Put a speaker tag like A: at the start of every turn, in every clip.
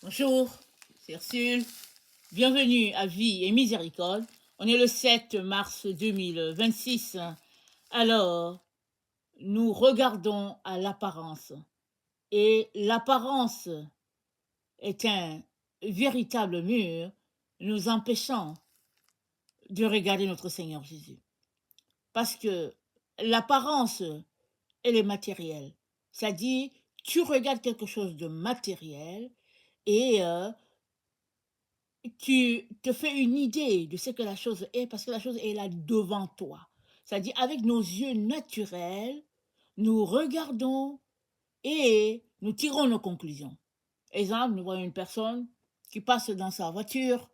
A: Bonjour, c'est Ursule. Bienvenue à Vie et Miséricorde. On est le 7 mars 2026. Alors, nous regardons à l'apparence. Et l'apparence est un véritable mur nous empêchant de regarder notre Seigneur Jésus. Parce que l'apparence, elle est matérielle. C'est-à-dire, tu regardes quelque chose de matériel et tu te fais une idée de ce que la chose est parce que la chose est là devant toi. C'est-à-dire, avec nos yeux naturels, nous regardons et nous tirons nos conclusions. Exemple, nous voyons une personne qui passe dans sa voiture.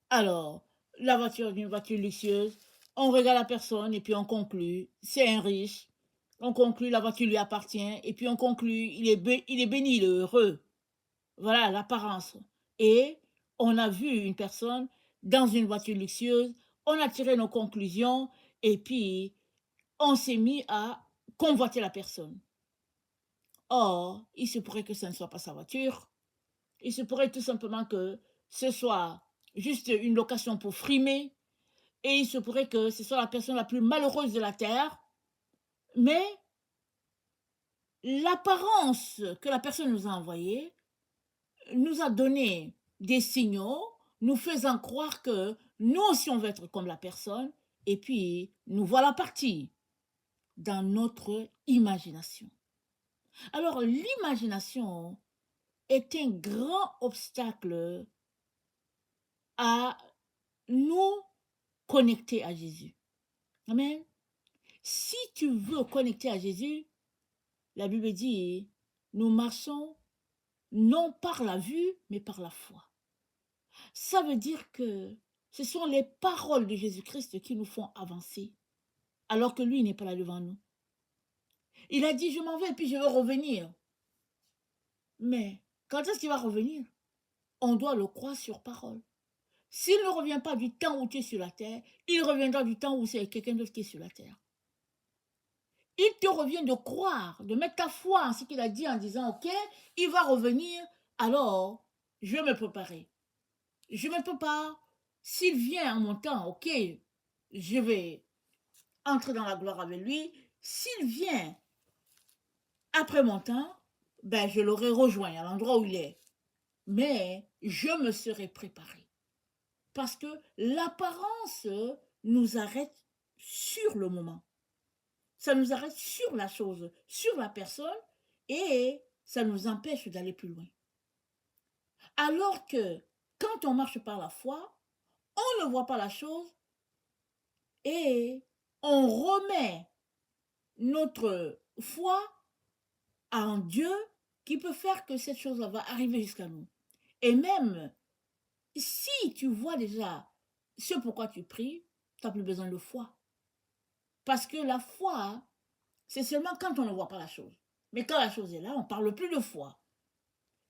A: Alors, la voiture est une voiture luxueuse. On regarde la personne et puis on conclut, c'est un riche. On conclut, la voiture lui appartient. Et puis on conclut, il est béni, il est heureux. Voilà l'apparence. Et on a vu une personne dans une voiture luxueuse, on a tiré nos conclusions et puis on s'est mis à convoiter la personne. Or, il se pourrait que ce ne soit pas sa voiture. Il se pourrait tout simplement que ce soit juste une location pour frimer. Et il se pourrait que ce soit la personne la plus malheureuse de la Terre. Mais l'apparence que la personne nous a envoyée nous a donné des signaux, nous faisant croire que nous aussi on veut être comme la personne, et puis nous voilà partis dans notre imagination. Alors l'imagination est un grand obstacle à nous connecter à Jésus. Amen. Si tu veux connecter à Jésus, la Bible dit, nous marchons non par la vue, mais par la foi. Ça veut dire que ce sont les paroles de Jésus-Christ qui nous font avancer, alors que lui n'est pas là devant nous. Il a dit, je m'en vais et puis je vais revenir. Mais quand est-ce qu'il va revenir? On doit le croire sur parole. S'il ne revient pas du temps où tu es sur la terre, il reviendra du temps où c'est quelqu'un d'autre qui est sur la terre. Il te revient de croire, de mettre ta foi en ce qu'il a dit en disant, ok, il va revenir, alors je vais me préparer. Je me prépare. S'il vient en mon temps, ok, je vais entrer dans la gloire avec lui. S'il vient après mon temps, ben je l'aurai rejoint à l'endroit où il est. Mais je me serai préparé. Parce que l'apparence nous arrête sur le moment. Ça nous arrête sur la chose, sur la personne, et ça nous empêche d'aller plus loin. Alors que quand on marche par la foi, on ne voit pas la chose et on remet notre foi en Dieu qui peut faire que cette chose va arriver jusqu'à nous. Et même si tu vois déjà ce pourquoi tu pries, tu n'as plus besoin de foi. Parce que la foi, c'est seulement quand on ne voit pas la chose. Mais quand la chose est là, on ne parle plus de foi.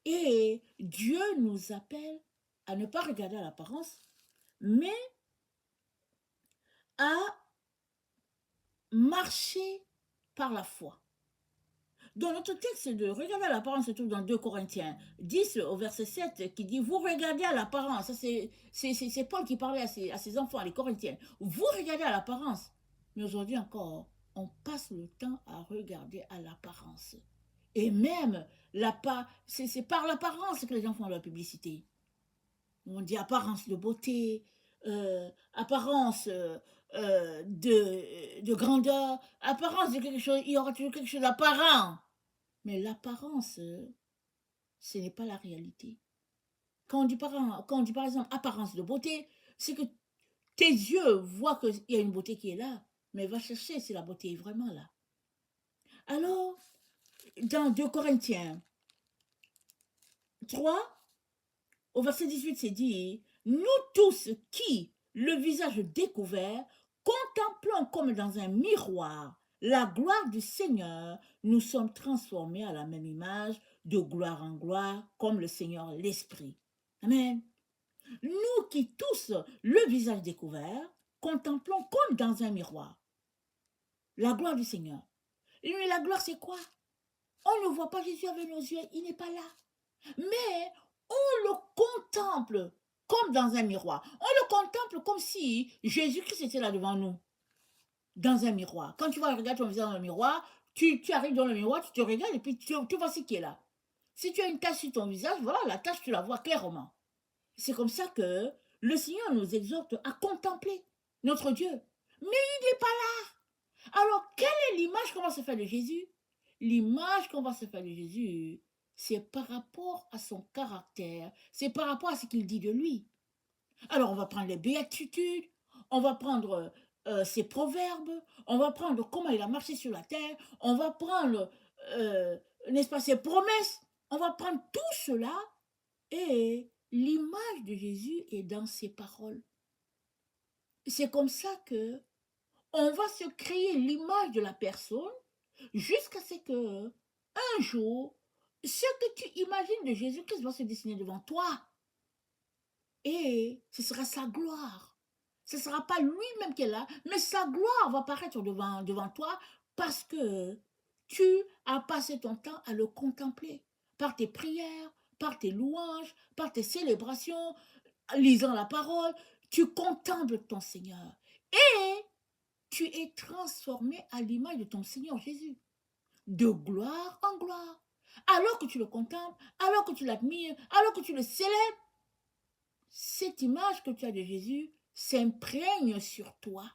A: Et Dieu nous appelle à ne pas regarder à l'apparence, mais à marcher par la foi. Dans notre texte de regarder à l'apparence se trouve dans 2 Corinthiens 10 au verset 7 qui dit vous regardez à l'apparence. C'est Paul qui parlait à ses enfants, les Corinthiens. Vous regardez à l'apparence. Mais aujourd'hui encore, on passe le temps à regarder à l'apparence. Et même, c'est par l'apparence que les gens font leur publicité. On dit apparence de beauté, apparence de grandeur, apparence de quelque chose, il y aura toujours quelque chose d'apparent. Mais l'apparence, ce n'est pas la réalité. Quand on dit par exemple apparence de beauté, c'est que tes yeux voient qu'il y a une beauté qui est là, mais va chercher si la beauté est vraiment là. Alors, dans 2 Corinthiens 3, au verset 18, c'est dit, nous tous qui, le visage découvert, contemplons comme dans un miroir la gloire du Seigneur, nous sommes transformés à la même image, de gloire en gloire, comme le Seigneur l'Esprit. Amen. Nous qui tous, le visage découvert, contemplons comme dans un miroir la gloire du Seigneur. Et la gloire, c'est quoi? On ne voit pas Jésus avec nos yeux, il n'est pas là. Mais on le contemple comme dans un miroir. On le contemple comme si Jésus-Christ était là devant nous, dans un miroir. Quand tu vas regarder ton visage dans le miroir, tu arrives dans le miroir, tu te regardes et puis tu vois ce qui est là. Si tu as une tache sur ton visage, voilà, la tache, tu la vois clairement. C'est comme ça que le Seigneur nous exhorte à contempler notre Dieu. Mais il n'est pas là. Alors, quelle est l'image qu'on va se faire de Jésus? L'image qu'on va se faire de Jésus, c'est par rapport à son caractère, c'est par rapport à ce qu'il dit de lui. Alors, on va prendre les béatitudes, on va prendre ses proverbes, on va prendre comment il a marché sur la terre, on va prendre, n'est-ce pas, ses promesses, on va prendre tout cela et l'image de Jésus est dans ses paroles. C'est comme ça que on va se créer l'image de la personne jusqu'à ce que un jour, ce que tu imagines de Jésus-Christ va se dessiner devant toi. Et ce sera sa gloire. Ce ne sera pas lui-même qui est là, mais sa gloire va apparaître devant toi parce que tu as passé ton temps à le contempler par tes prières, par tes louanges, par tes célébrations, lisant la parole. Tu contemples ton Seigneur et tu es transformé à l'image de ton Seigneur Jésus, de gloire en gloire. Alors que tu le contemples, alors que tu l'admires, alors que tu le célèbres, cette image que tu as de Jésus s'imprègne sur toi,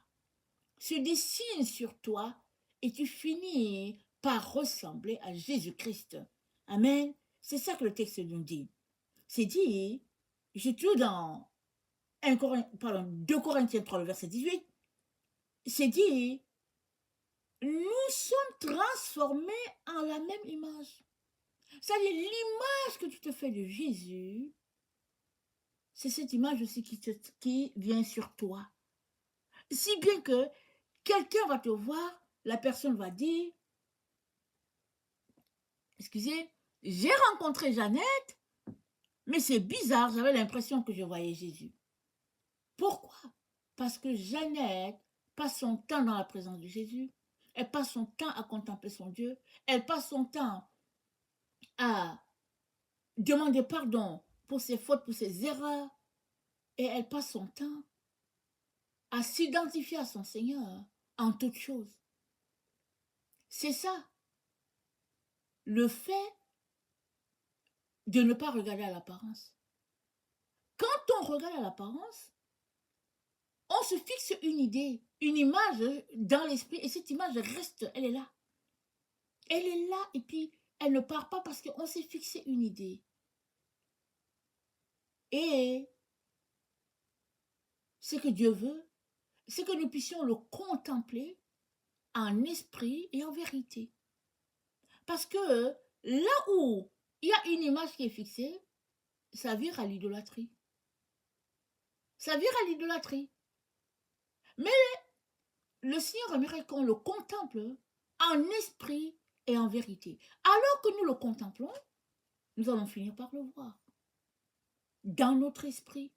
A: se dessine sur toi et tu finis par ressembler à Jésus-Christ. Amen. C'est ça que le texte nous dit. C'est dit, j'ai tout dans 2 Corinthiens 3, le verset 18, c'est dit, nous sommes transformés en la même image. C'est-à-dire l'image que tu te fais de Jésus, c'est cette image aussi qui vient sur toi. Si bien que quelqu'un va te voir, la personne va dire, excusez, j'ai rencontré Jeannette, mais c'est bizarre, j'avais l'impression que je voyais Jésus. Pourquoi? Parce que Jeannette passe son temps dans la présence de Jésus, elle passe son temps à contempler son Dieu, elle passe son temps à demander pardon pour ses fautes, pour ses erreurs, et elle passe son temps à s'identifier à son Seigneur en toutes choses. C'est ça, le fait de ne pas regarder à l'apparence. Quand on regarde à l'apparence, on se fixe une idée, une image dans l'esprit, et cette image reste, elle est là. Elle est là, et puis elle ne part pas parce qu'on s'est fixé une idée. Et ce que Dieu veut, c'est que nous puissions le contempler en esprit et en vérité. Parce que là où il y a une image qui est fixée, ça vire à l'idolâtrie. Ça vire à l'idolâtrie. Mais le Seigneur aimerait qu'on le contemple en esprit et en vérité. Alors que nous le contemplons, nous allons finir par le voir dans notre esprit.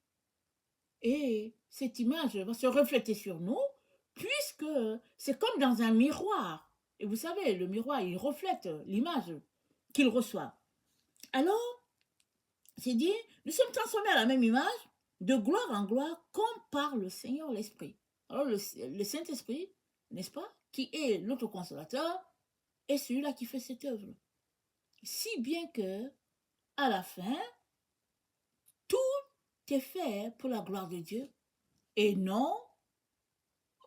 A: Et cette image va se refléter sur nous, puisque c'est comme dans un miroir. Et vous savez, le miroir, il reflète l'image qu'il reçoit. Alors, c'est dit, nous sommes transformés à la même image, de gloire en gloire, comme par le Seigneur l'Esprit. Alors, le Saint-Esprit, n'est-ce pas, qui est notre consolateur, est celui-là qui fait cette œuvre. Si bien que, à la fin, tout est fait pour la gloire de Dieu et non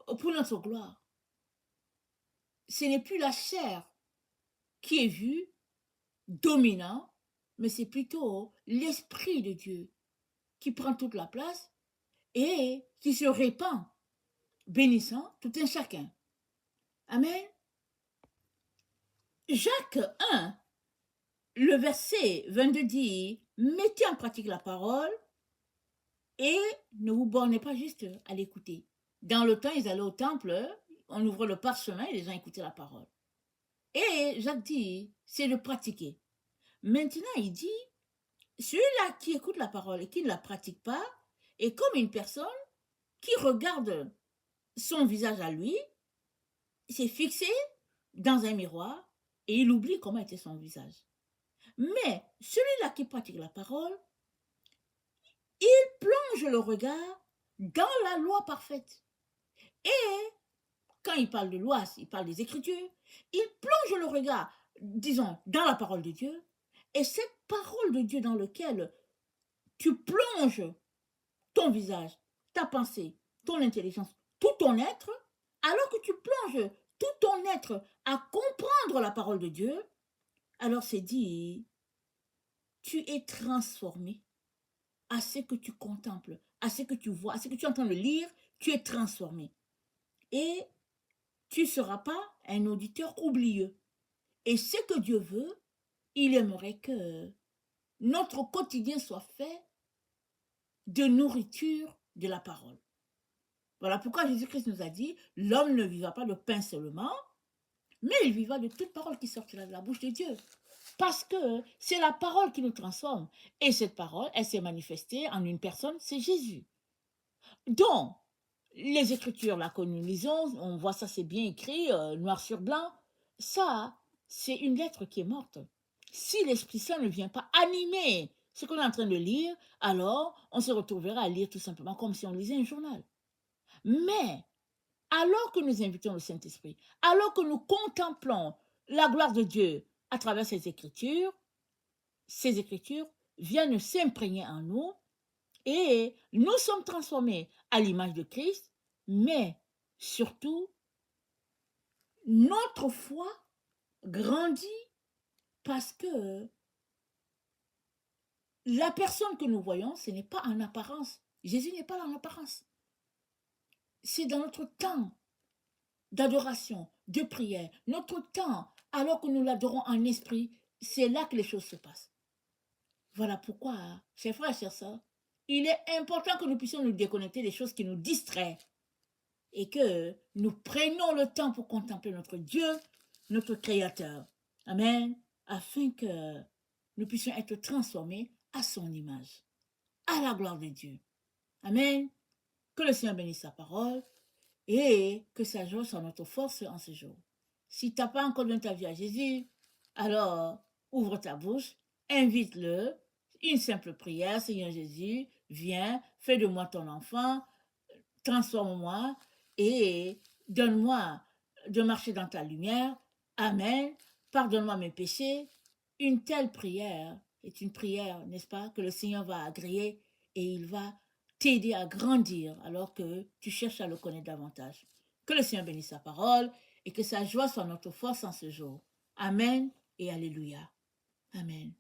A: pour notre gloire. Ce n'est plus la chair qui est vue, dominant, mais c'est plutôt l'Esprit de Dieu qui prend toute la place et qui se répand, bénissant tout un chacun. Amen. Jacques 1, le verset 22 dit, mettez en pratique la parole et ne vous bornez pas juste à l'écouter. Dans le temps, ils allaient au temple, on ouvrait le parchemin et les gens écoutaient la parole. Et Jacques dit, c'est de pratiquer. Maintenant, il dit, celui-là qui écoute la parole et qui ne la pratique pas est comme une personne qui regarde son visage à lui, s'est fixé dans un miroir et il oublie comment était son visage. Mais celui-là qui pratique la parole, il plonge le regard dans la loi parfaite. Et quand il parle de loi, il parle des Écritures, il plonge le regard, disons, dans la parole de Dieu. Et cette parole de Dieu dans laquelle tu plonges ton visage, ta pensée, ton intelligence, tout ton être, alors que tu plonges tout ton être à comprendre la parole de Dieu, alors c'est dit, tu es transformé à ce que tu contemples, à ce que tu vois, à ce que tu es en train de lire, tu es transformé. Et tu ne seras pas un auditeur oublieux. Et ce que Dieu veut, il aimerait que notre quotidien soit fait de nourriture de la parole. Voilà pourquoi Jésus-Christ nous a dit, l'homme ne vivra pas de pain seulement, mais il vivra de toute parole qui sortira de la bouche de Dieu. Parce que c'est la parole qui nous transforme. Et cette parole, elle s'est manifestée en une personne, c'est Jésus. Donc, les Écritures, là, que nous lisons, on voit ça, c'est bien écrit, noir sur blanc. Ça, c'est une lettre qui est morte. Si l'Esprit Saint ne vient pas animer ce qu'on est en train de lire, alors on se retrouvera à lire tout simplement comme si on lisait un journal. Mais, alors que nous invitons le Saint-Esprit, alors que nous contemplons la gloire de Dieu à travers ces Écritures viennent s'imprégner en nous et nous sommes transformés à l'image de Christ, mais surtout, notre foi grandit parce que la personne que nous voyons, ce n'est pas en apparence. Jésus n'est pas là en apparence. C'est dans notre temps d'adoration, de prière, notre temps, alors que nous l'adorons en esprit, c'est là que les choses se passent. Voilà pourquoi, chers frères et chers sœurs, il est important que nous puissions nous déconnecter des choses qui nous distraient et que nous prenions le temps pour contempler notre Dieu, notre Créateur. Amen. Afin que nous puissions être transformés à son image, à la gloire de Dieu. Amen. Que le Seigneur bénisse sa parole et que sa joie soit notre force en ce jour. Si tu n'as pas encore donné ta vie à Jésus, alors ouvre ta bouche, invite-le, une simple prière, Seigneur Jésus, viens, fais de moi ton enfant, transforme-moi et donne-moi de marcher dans ta lumière. Amen. Pardonne-moi mes péchés. Une telle prière est une prière, n'est-ce pas, que le Seigneur va agréer et il va t'aider à grandir alors que tu cherches à le connaître davantage. Que le Seigneur bénisse sa parole et que sa joie soit notre force en ce jour. Amen et alléluia. Amen.